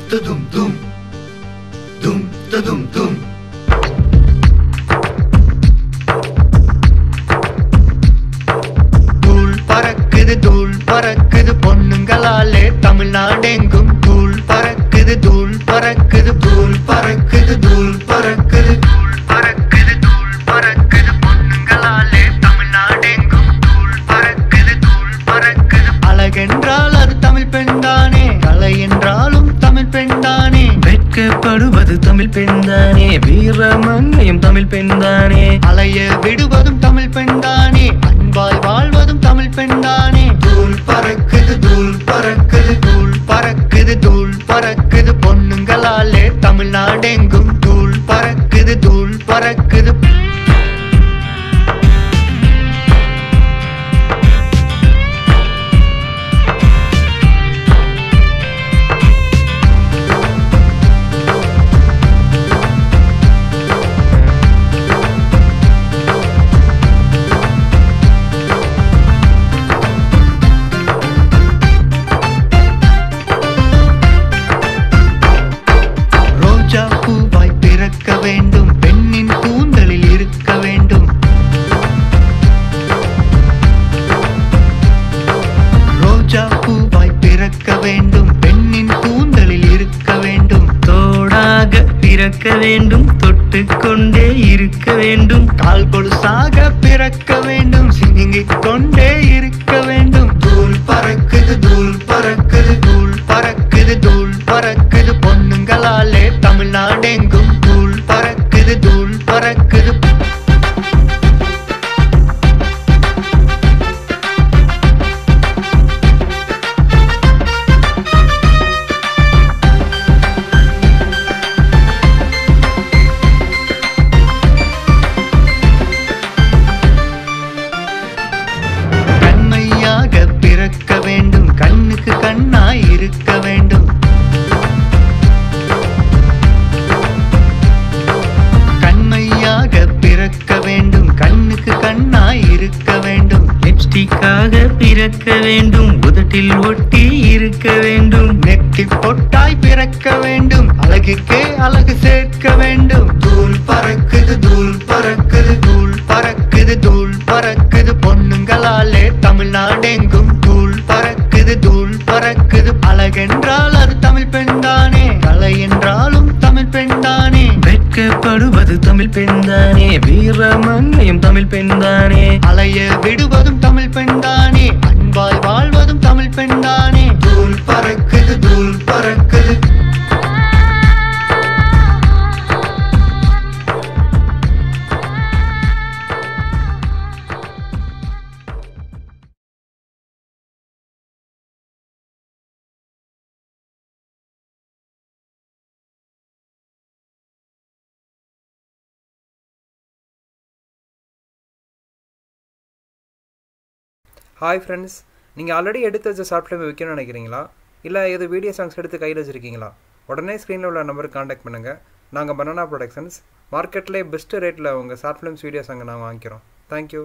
tudum dum dum tudum dum தூள் பறக்குது பொண்ணுங்களாலே தமிழ்நாடெங்கும் தூள் பறக்குது தூள் பறக்குது தூள் பறக்குது தூள் பறக்குது தூள் பறக்குது தூள் பறக்குது பொண்ணுங்களாலே தமிழ்நாடெங்கும் தூள் பறக்குது தூள் பறக்குது அழகென்றால் அது தமிழ் பெண்தானே கலை என்றாலும் தமிழ் பெண்தானே வெட்கப்படுவது தமிழ் பெண்தானே வீரமங்கையும் தமிழ் பெண்தானே அலைய விடுவதும் தமிழ் பெண்தானே அன்பாய் வாழ்வதும் தமிழ் பெண்தானே தூள் பறக்குது தூள் பறக்குது தூள் பறக்குது தூள் பறக்குது பொண்ணுங்களாலே தமிழ்நாடெங்கும் தூள் பறக்குது தூள் பறக்குது வேண்டும் பெண்ணின் கூந்தலில் இருக்க வேண்டும் ரோஜா பூவாய் பிறக்க வேண்டும் பெண்ணின் கூந்தலில் இருக்க வேண்டும் தோடாக பிறக்க வேண்டும் தொட்டுக்கொண்டே இருக்க வேண்டும் கால் கொலுசாக பிறக்க வேண்டும் சிங்கிக் கொண்டே இருக்க வேண்டும் தூள் பறக்குது தூள் பறக்குது தூள் பறக்குது தூள் பறக்குது பொண்ணுங்களாலே தமிழ்நாடெங்கும் தூள் பறக்குது தூள் பறக்குது கண்மையாக பிறக்க வேண்டும் கண்ணுக்கு கண்ணாய் இருக்க வேண்டும் பிறக்க வேண்டும் கண்ணுக்கு கண்ணாய் இருக்க வேண்டும் லிப்ஸ்டிக்காக பிறக்க வேண்டும் உதட்டில் ஒட்டி இருக்க வேண்டும் நெத்தி பொட்டாய் பிறக்க வேண்டும் அழகுக்கே அழகு சேர்க்க வேண்டும் தூள் பறக்குது தூள் பறக்குது தூள் பறக்குது தூள் பறக்குது பொண்ணுங்களாலே தமிழ்நாடெங்கும் தூள் பறக்குது தூள் பறக்குது அழகென்றால் அது தமிழ் பெண்தானே கலை என்றாலும் தமிழ் பெண்தானே வெட்கப்படுவது தமிழ் பெண்தானே வீரமங்கையும் தமிழ் பெண்தானே அலைய விடுவதும் தமிழ் பெண்தானே அன்பாய் வாழ்வதும் தமிழ் பெண்தானே தூள் பறக்குது தூள் பறக்குது ஹாய் ஃப்ரெண்ட்ஸ், நீங்கள் ஆல்ரெடி எடுத்து வச்ச ஷார்ட் ஃபிலிம் விற்கணும்னு நினைக்கிறீங்களா? இல்லை எது வீடியோ சாங்ஸ் எடுத்து கையில் வச்சுருக்கீங்களா? உடனே ஸ்க்ரீனில் உள்ள நம்பருக்கு காண்டாக்ட் பண்ணுங்கள். நாங்கள் பனானா ப்ரொடக்ஷன்ஸ் மார்க்கெட்லேயே பெஸ்ட்டு ரேட்டில் உங்கள் ஷார்ட் ஃபிலிம்ஸ் வீடியோ சாங்கை நாங்கள் வாங்கிக்கிறோம். தேங்க்யூ.